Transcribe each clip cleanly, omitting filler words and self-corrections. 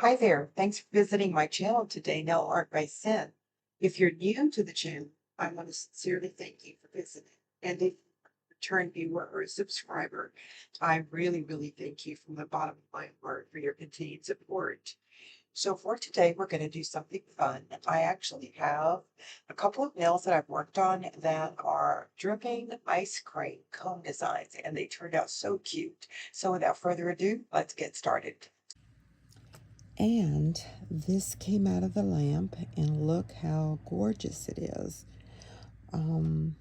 Hi there. Thanks for visiting my channel today, Nail Art by Sin. If you're new to the channel, I want to sincerely thank you for visiting. And if you're a return viewer or a subscriber, I really thank you from the bottom of my heart for your continued support. So for today, we're going to do something fun. I actually have a couple of nails that I've worked on that are dripping ice cream cone designs, and they turned out so cute. So without further ado, let's get started. And this came out of the lamp, and look how gorgeous it is. Um,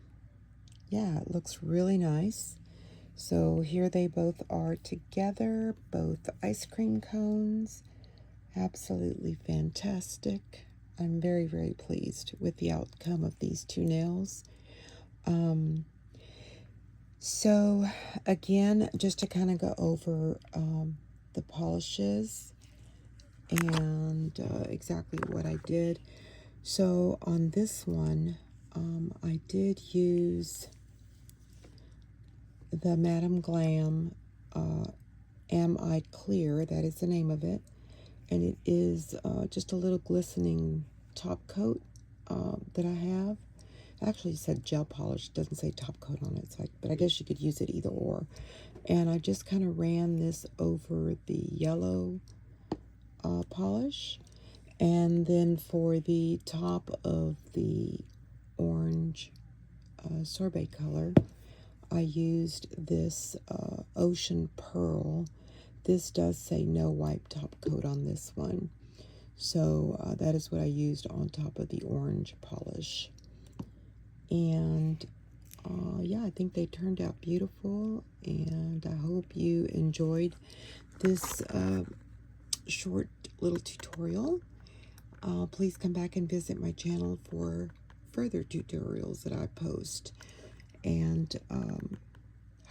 yeah, it looks really nice. So here they both are together, both ice cream cones. Absolutely fantastic. I'm very pleased with the outcome of these two nails. Um, so again, just to kind of go over the polishes and exactly what I did. So on this one, I did use the Madame Glam Am I Clear? That is the name of it. And it is just a little glistening top coat that I have. Actually, it said gel polish. It doesn't say top coat on it. But I guess you could use it either or. And I just kind of ran this over the yellow polish. And then for the top of the orange sorbet color, I used this Ocean Pearl. This does say no wipe top coat on this one. So that is what I used on top of the orange polish. And yeah, I think they turned out beautiful. And I hope you enjoyed this short little tutorial. Please come back and visit my channel for further tutorials that I post. And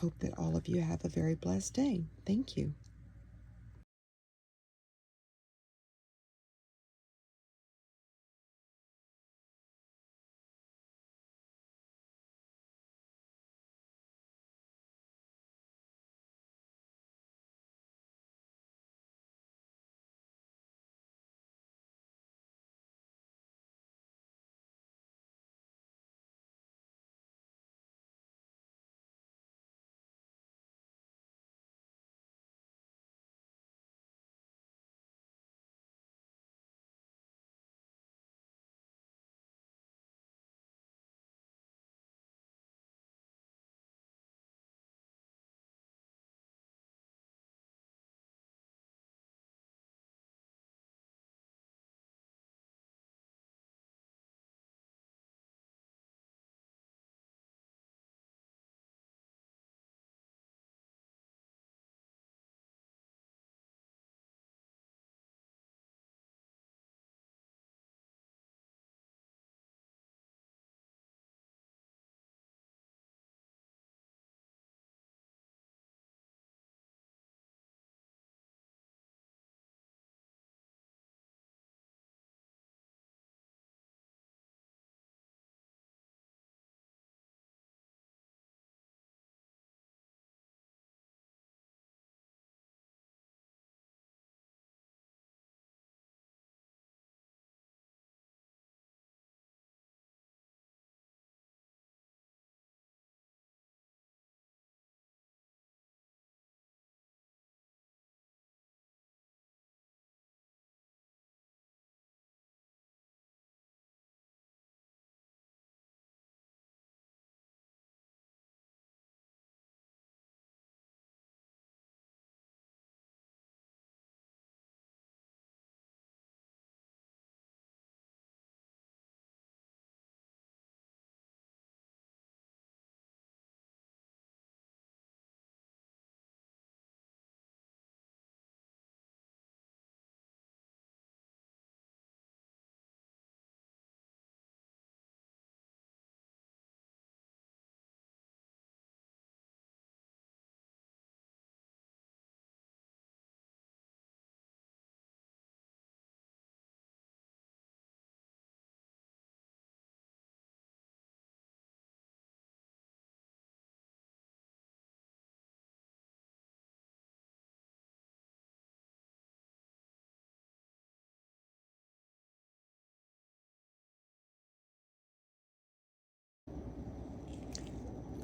hope that all of you have a very blessed day. Thank you.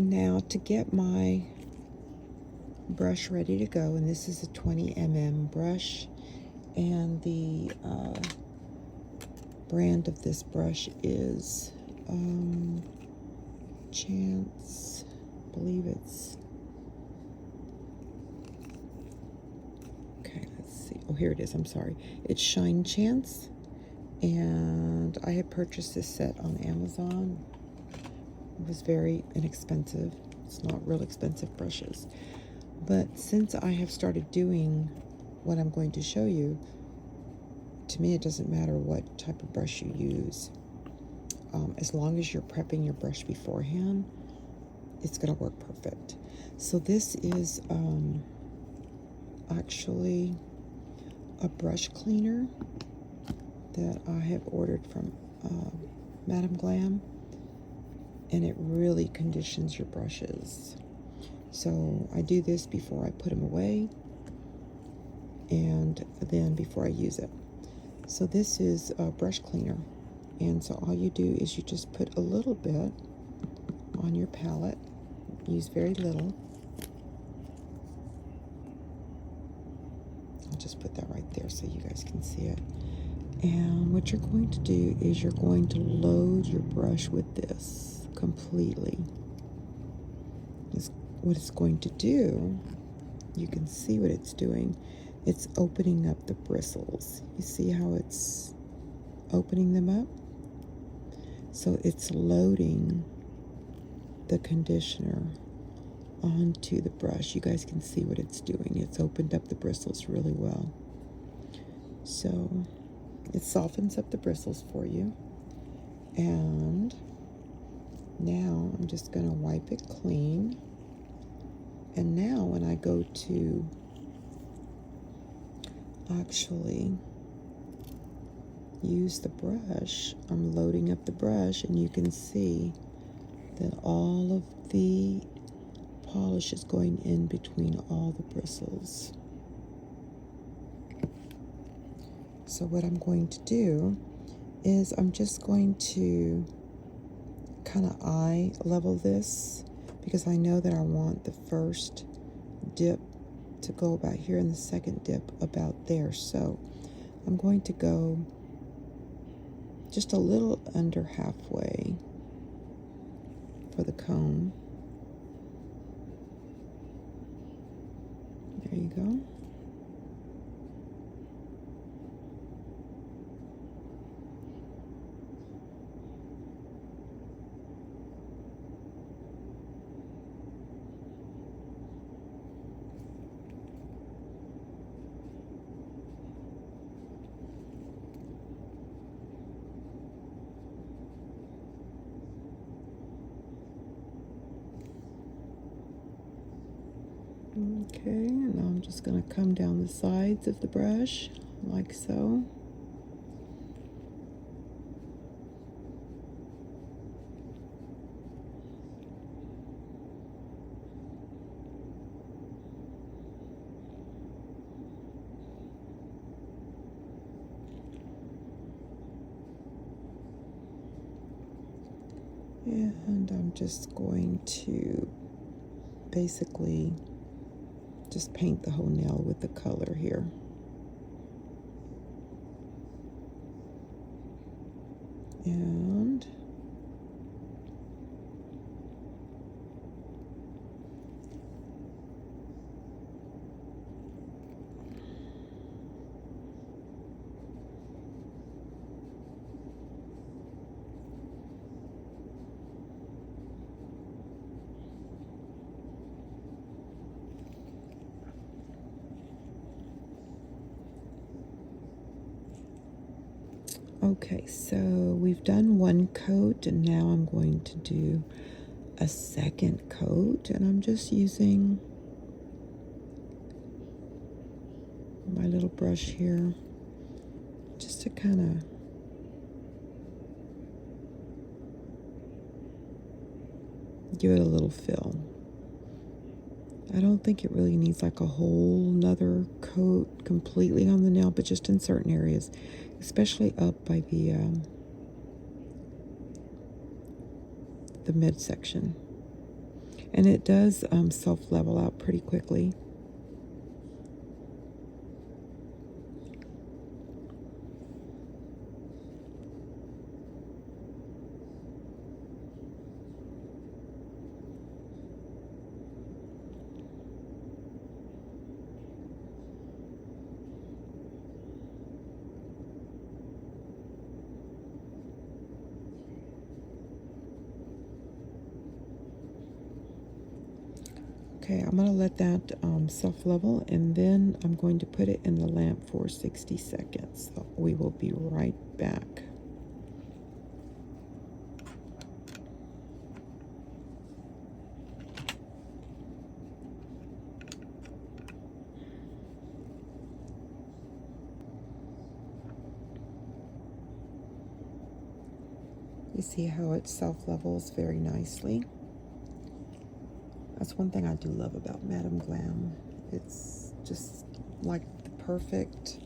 Now to get my brush ready to go, and this is a 20 mm brush, and the brand of this brush is Chance, I believe it's, okay, let's see, oh here it is, I'm sorry, it's Shine Chance, and I had purchased this set on Amazon. It was very inexpensive. It's not real expensive brushes, but since I have started doing what I'm going to show you, to me it doesn't matter what type of brush you use. As long as you're prepping your brush beforehand, it's going to work perfect. So this is actually a brush cleaner that I have ordered from Madame Glam, and it really conditions your brushes. So I do this before I put them away, and then before I use it. So this is a brush cleaner, and so all you do is you just put a little bit on your palette. Use very little. I'll just put that right there so you guys can see it. And what you're going to do is you're going to load your brush with this completely. What it's going to do, you can see what it's doing. It's opening up the bristles. You see how it's opening them up? So it's loading the conditioner onto the brush. You guys can see what it's doing. It's opened up the bristles really well. So it softens up the bristles for you. And now I'm just going to wipe it clean. And now when I go to actually use the brush, I'm loading up the brush, and you can see that all of the polish is going in between all the bristles. So what I'm going to do is I'm just going to kind of eye level this, because I know that I want the first dip to go about here and the second dip about there. So I'm going to go just a little under halfway for the comb. There you go. Okay, and now I'm just going to come down the sides of the brush like so. And I'm just going to basically just paint the whole nail with the color here. And okay, so we've done one coat, and now I'm going to do a second coat, and I'm just using my little brush here just to kind of give it a little fill. I don't think it really needs like a whole nother coat completely on the nail, but just in certain areas, especially up by the midsection. And it does self-level out pretty quickly. Okay, I'm going to let that self-level, and then I'm going to put it in the lamp for 60 seconds. So we will be right back. You see how it self-levels very nicely. That's one thing I do love about Madam Glam. It's just like the perfect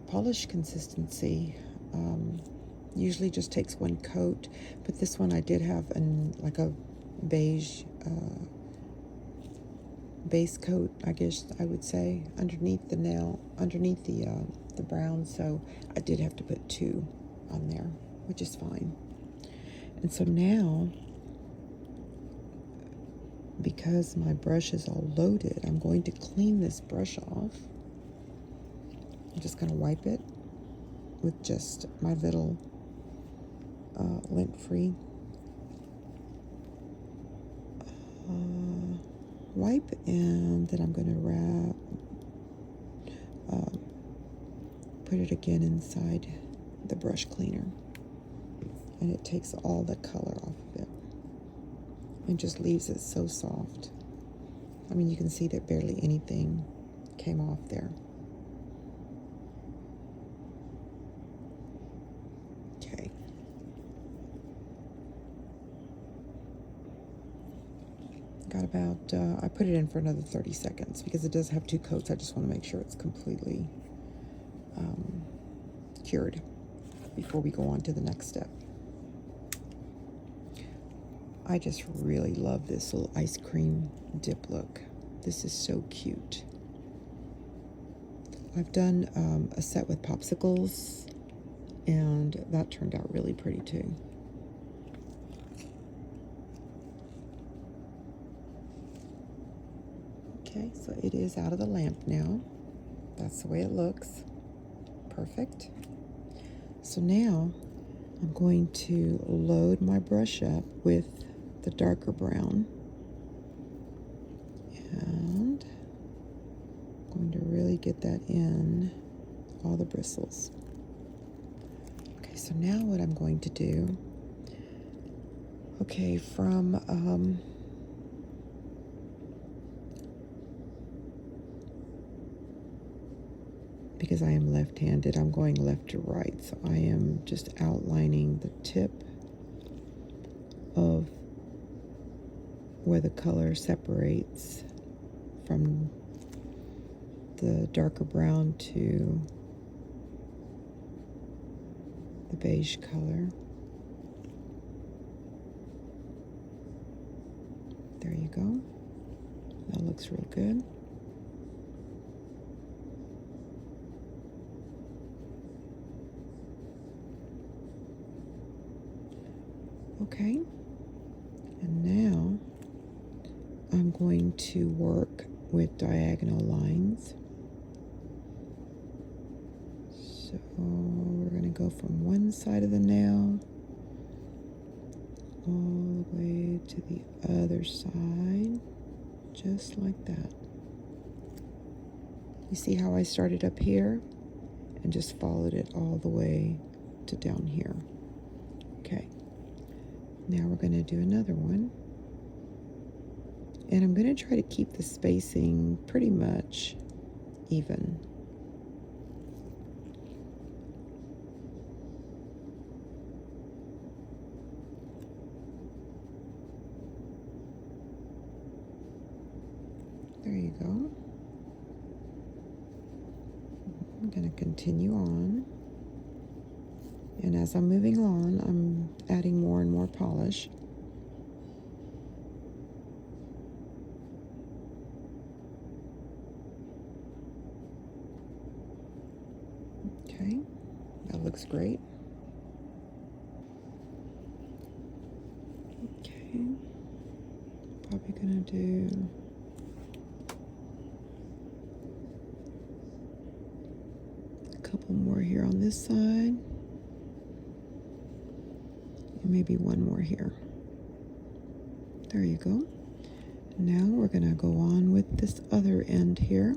polish consistency. Usually just takes one coat, but this one I did have like a beige base coat, I guess I would say, underneath the nail, underneath the brown. So I did have to put 2 on there, which is fine. And so now, because my brush is all loaded, I'm going to clean this brush off. I'm just going to wipe it with just my little lint-free wipe, and then I'm going to put it again inside the brush cleaner, and it takes all the color off of it and just leaves it so soft. I mean, you can see that barely anything came off there. Okay. Got about, I put it in for another 30 seconds because it does have 2 coats. I just want to make sure it's completely cured before we go on to the next step. I just really love this little ice cream dip look. This is so cute. I've done a set with popsicles, and that turned out really pretty too. Okay, so it is out of the lamp now. That's the way it looks. Perfect. So now I'm going to load my brush up with the darker brown, and I'm going to really get that in all the bristles. Okay, so now what I'm going to do, okay, from because I am left-handed, I'm going left to right, so I am just outlining the tip of where the color separates from the darker brown to the beige color. There you go. That looks real good. Okay, and now I'm going to work with diagonal lines. So we're going to go from one side of the nail all the way to the other side, just like that. You see how I started up here and just followed it all the way to down here. Okay. Now we're going to do another one, and I'm going to try to keep the spacing pretty much even. There you go. I'm going to continue on. And as I'm moving on, I'm adding more and more polish. looks great. Okay, probably gonna do a couple more here on this side, and maybe one more here. There you go. Now we're gonna go on with this other end here.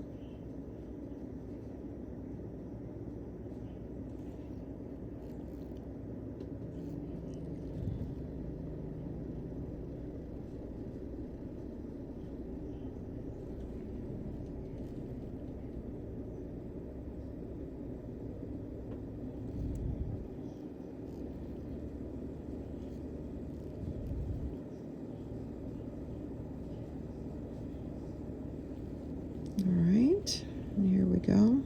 All right, and here we go.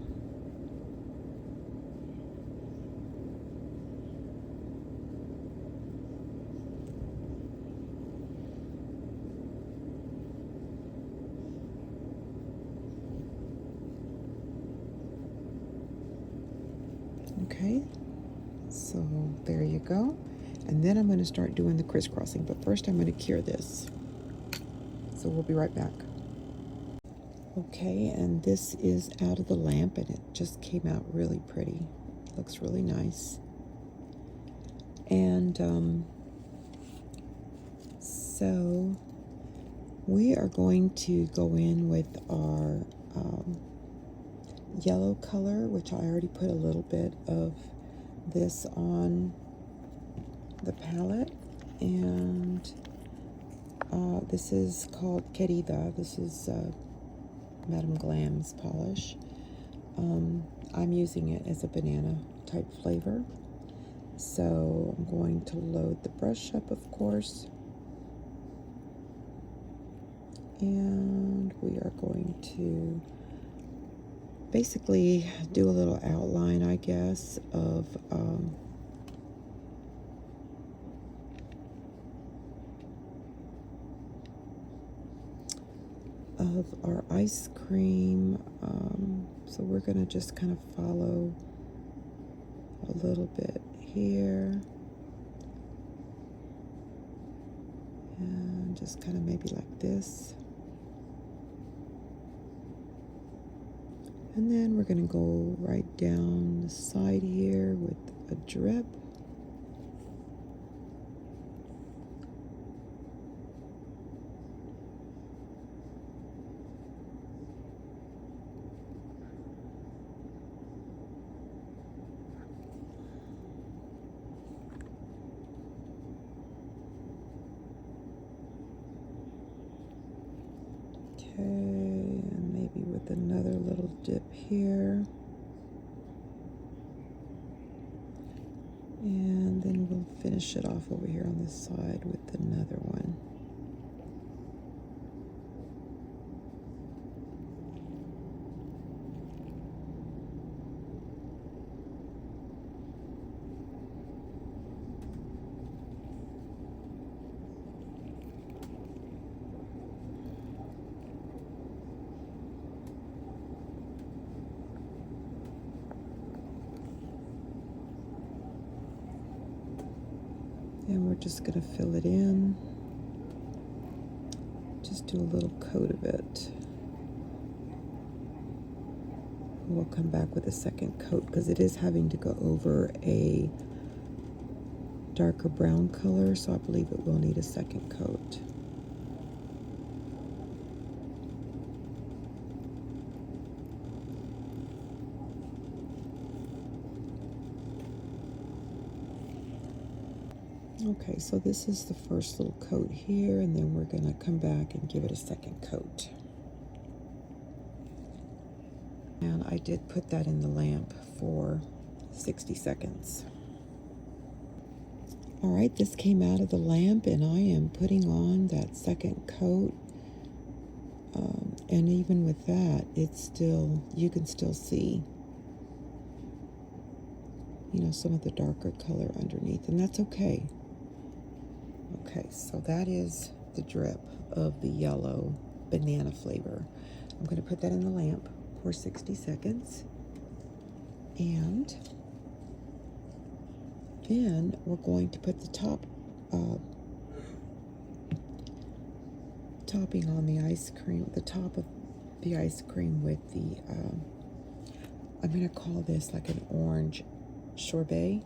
Okay, so there you go. And then I'm going to start doing the crisscrossing, but first I'm going to cure this. So we'll be right back. Okay, and this is out of the lamp, and it just came out really pretty. Looks really nice. And so we are going to go in with our yellow color, which I already put a little bit of this on the palette. And this is called Querida. This is Madame Glam's polish. I'm using it as a banana type flavor. So I'm going to load the brush up, of course. And we are going to basically do a little outline, I guess, of our ice cream. So we're going to just kind of follow a little bit here. And just kind of maybe like this. And then we're going to go right down the side here with a drip. Okay, and maybe with another little dip here. And then we'll finish it off over here on this side with another one. And we're just going to fill it in. Just do a little coat of it. We'll come back with a second coat because it is having to go over a darker brown color, so I believe it will need a second coat. Okay, so this is the first little coat here, and then we're going to come back and give it a second coat. And I did put that in the lamp for 60 seconds. All right, this came out of the lamp, and I am putting on that second coat. And even with that, it's still, you can still see, you know, some of the darker color underneath, and that's okay. Okay, so that is the drip of the yellow banana flavor. I'm going to put that in the lamp for 60 seconds. And Then we're going to put the topping on the ice cream, the top of the ice cream with the, I'm going to call this like an orange sorbet,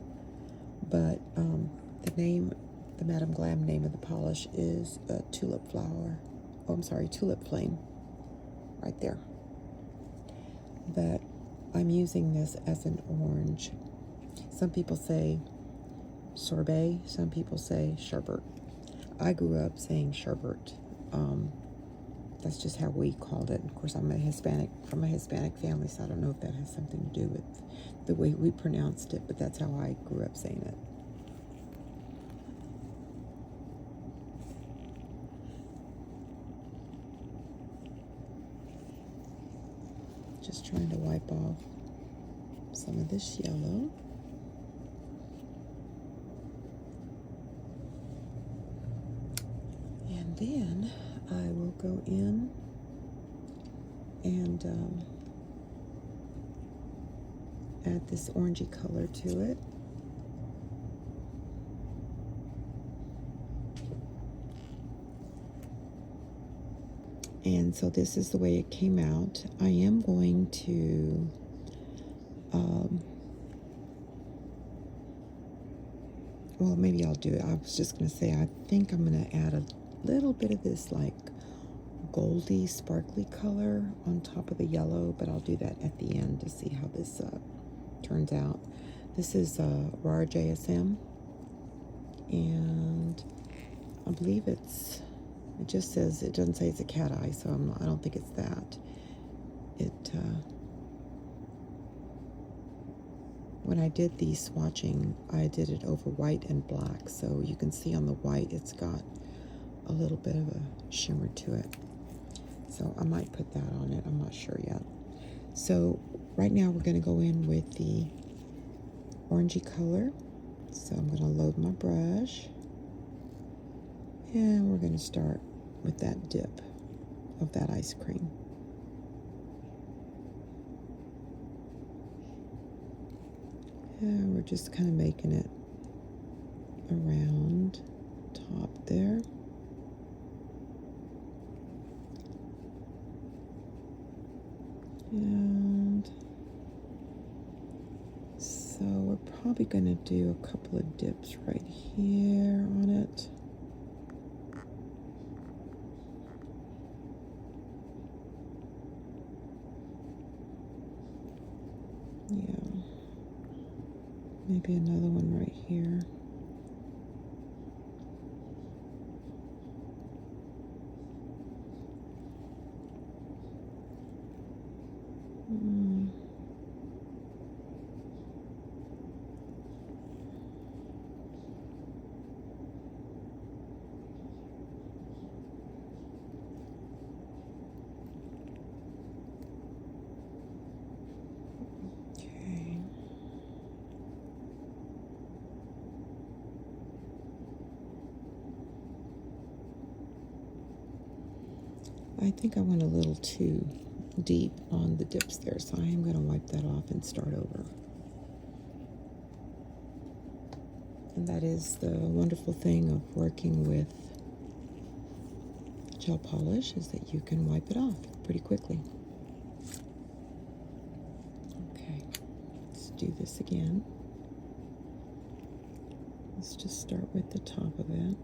but the Madame Glam name of the polish is Tulip Flower. Oh, I'm sorry, Tulip Flame, right there. But I'm using this as an orange. Some people say sorbet, some people say sherbet. I grew up saying sherbet. That's just how we called it. Of course, I'm from a Hispanic family, so I don't know if that has something to do with the way we pronounced it, but that's how I grew up saying it. Just trying to wipe off some of this yellow. And then I will go in and add this orangey color to it. And so this is the way it came out. I am going to well, maybe I'll do it. I was just going to say, I think I'm going to add a little bit of this like goldy, sparkly color on top of the yellow, but I'll do that at the end to see how this turns out. This is RAR JSM, and I believe it just says, it doesn't say it's a cat eye, so I don't think it's that. When I did the swatching, I did it over white and black, so you can see on the white it's got a little bit of a shimmer to it. So I might put that on it, I'm not sure yet. So right now we're going to go in with the orangey color. So I'm going to load my brush, and we're going to start with that dip of that ice cream. And we're just kind of making it around top there. And so we're probably going to do a couple of dips right here on it. Yeah. Maybe another one right here. Okay. I think I went a little too deep on the dips there, so I am going to wipe that off and start over. And that is the wonderful thing of working with gel polish, is that you can wipe it off pretty quickly. Okay, let's do this again. Let's just start with the top of it.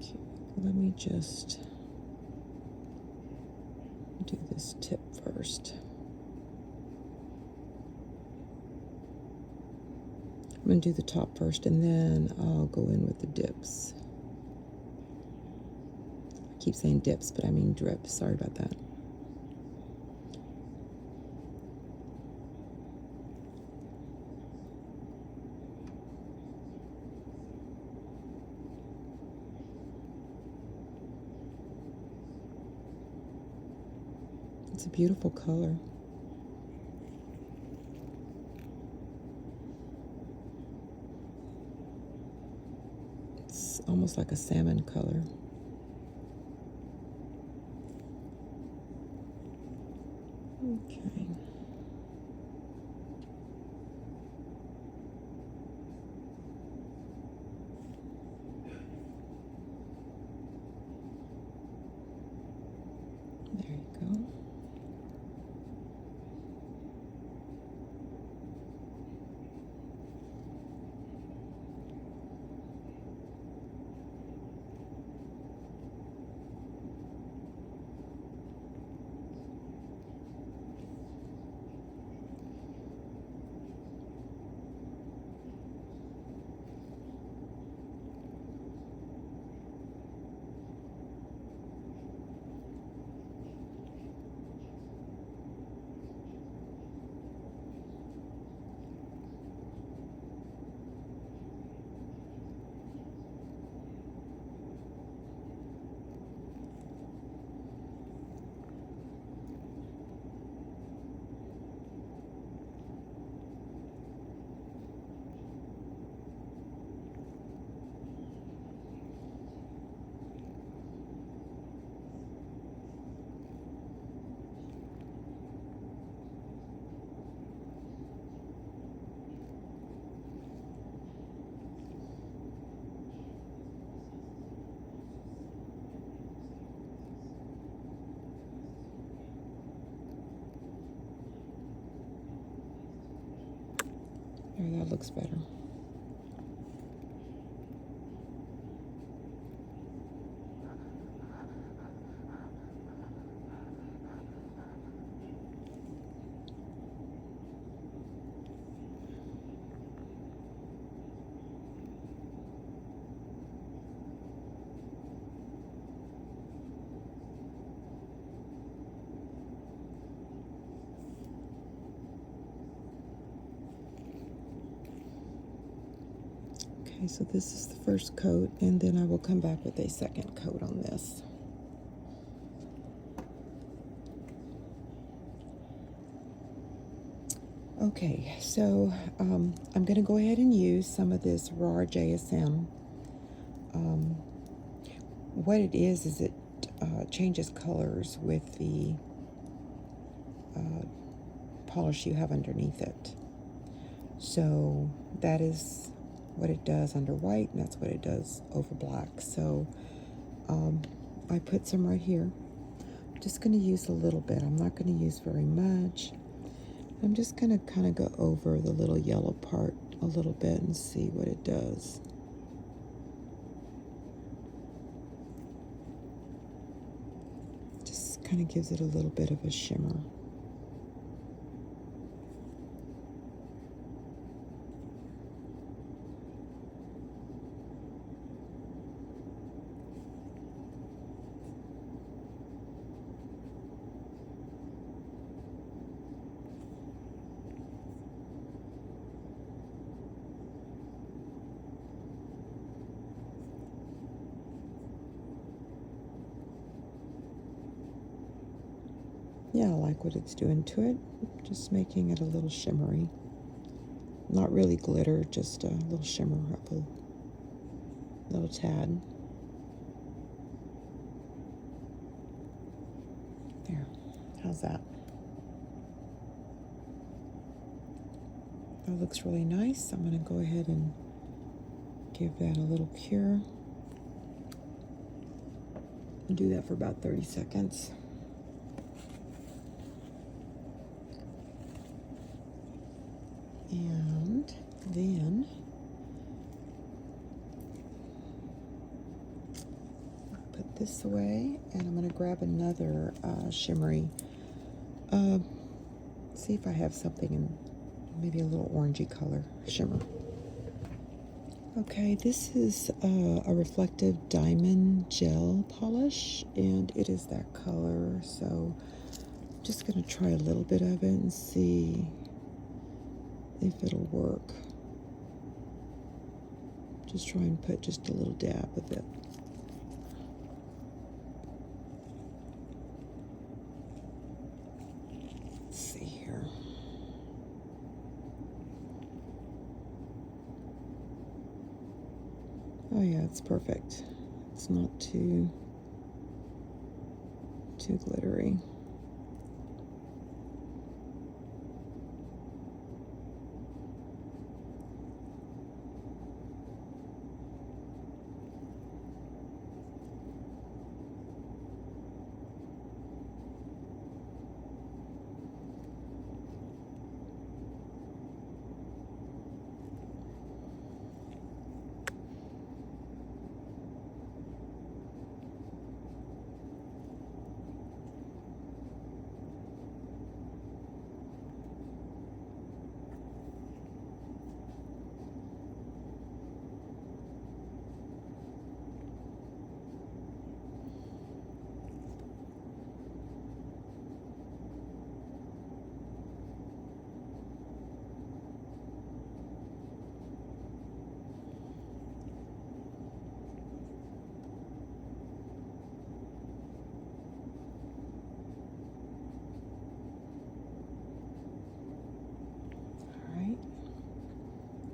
Okay, let me just do this tip first. I'm going to do the top first, and then I'll go in with the dips. I keep saying dips, but I mean drips. Sorry about that. It's a beautiful color. almost like a salmon color. Okay. There you go. There, that looks better. Okay, so this is the first coat, and then I will come back with a second coat on this. Okay, so I'm going to go ahead and use some of this RAR JSM. What it is it changes colors with the polish you have underneath it. So that is what it does under white, and that's what it does over black. So I put some right here. I'm just going to use a little bit. I'm not going to use very much. I'm just going to kind of go over the little yellow part a little bit and see what it does. Just kind of gives it a little bit of a shimmer. Yeah, I like what it's doing to it. Just making it a little shimmery. Not really glitter, just a little shimmer up a little tad. There. How's that? That looks really nice. I'm going to go ahead and give that a little cure. And do that for about 30 seconds. And then put this away, and I'm going to grab another shimmery. See if I have something in maybe a little orangey color shimmer. Okay, this is a reflective diamond gel polish, and it is that color. So I'm just going to try a little bit of it and see if it'll work. Just try and put just a little dab of it. Let's see here. Oh yeah, it's perfect. It's not too glittery. All right,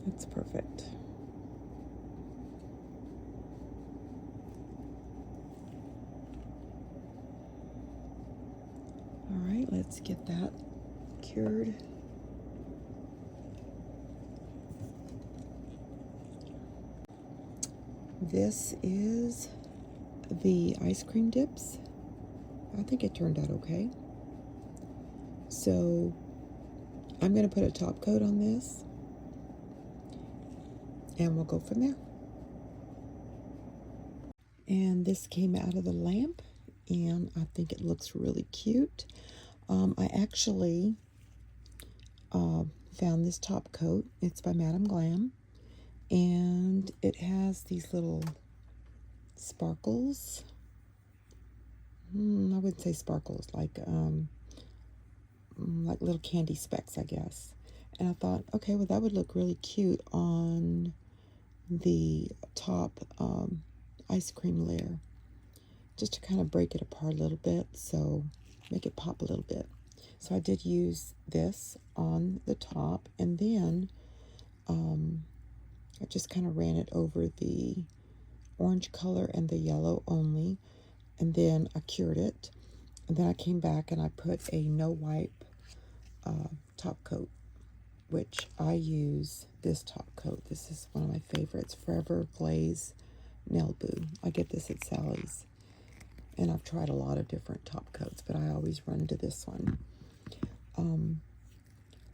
that's perfect. All right, let's get that cured. This is the ice cream dips. I think it turned out okay. So I'm going to put a top coat on this and we'll go from there. And this came out of the lamp and I think it looks really cute. I actually found this top coat. It's by Madam Glam and it has these little sparkles. I wouldn't say sparkles, like little candy specks, I guess. And I thought, okay, well, that would look really cute on the top ice cream layer, just to kind of break it apart a little bit, so make it pop a little bit. So I did use this on the top, and then I just kind of ran it over the orange color and the yellow only, and then I cured it, and then I came back and I put a no wipe top coat, which I use this top coat. This is one of my favorites, Forever Glaze Nail Boo. I get this at Sally's, and I've tried a lot of different top coats, but I always run to this one.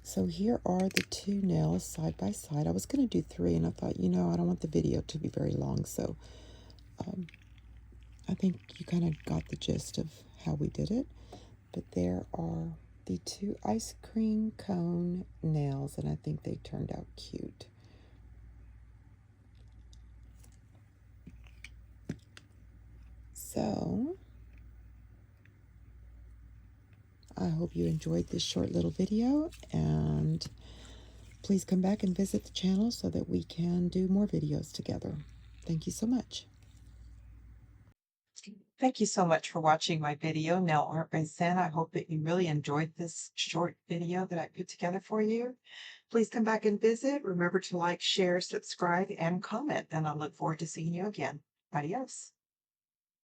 So here are the two nails side by side. I was going to do three, and I thought, I don't want the video to be very long, so I think you kind of got the gist of how we did it. But there are the two ice cream cone nails, and I think they turned out cute. So I hope you enjoyed this short little video, and please come back and visit the channel so that we can do more videos together. Thank you so much. Thank you so much for watching my video, Nail Art by Zen. I hope that you really enjoyed this short video that I put together for you. Please come back and visit. Remember to like, share, subscribe, and comment, and I look forward to seeing you again. Adios.